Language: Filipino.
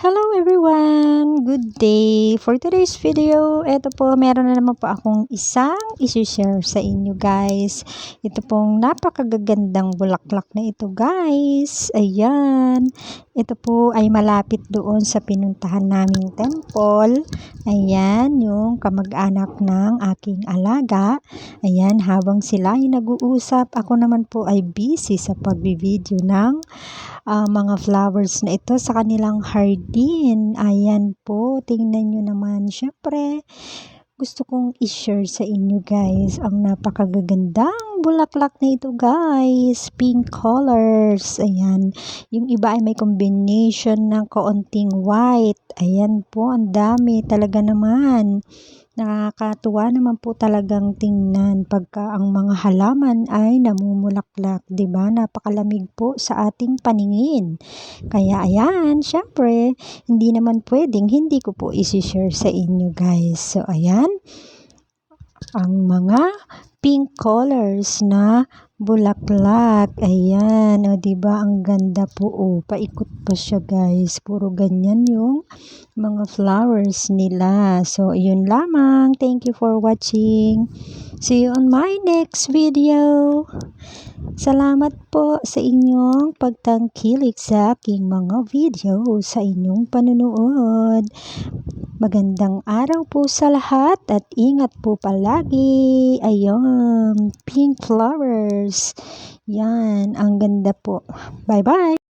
Hello everyone! Good day! For today's video, ito po, meron na naman po akong isang isi-share sa inyo guys. Ito pong napakagagandang bulaklak na ito guys. Ayan. Ito po ay malapit doon sa pinuntahan naming temple. Ayan, yung kamag-anak ng aking alaga. Ayan, habang sila ay nag-uusap, ako naman po ay busy sa pagbi-video ng mga flowers na ito sa kanilang hardin. Ayan po, tingnan nyo naman. Syempre, gusto kong i-share sa inyo guys ang napakagagandang bulaklak na ito guys. Pink colors. Ayan. Yung iba ay may combination ng kaunting white. Ayan po, ang dami talaga naman. Nakakatuwa naman po talagang tingnan pagka ang mga halaman ay namumulaklak, 'di ba? Napakalamig po sa ating paningin. Kaya ayan, syempre, hindi naman pwedeng hindi ko po i-share sa inyo, guys. So ayan, ang mga pink colors na bulaklak. Ayan, o 'di ba ang ganda po. Oh, paikot pa siya, guys. Puro ganyan yung mga flowers nila. So, yun lamang. Thank you for watching. See you on my next video. Salamat po sa inyong pagtangkilik sa aking mga video, sa inyong panunood. Magandang araw po sa lahat at ingat po palagi. Ayun, pink flowers. Yan, ang ganda po. Bye-bye.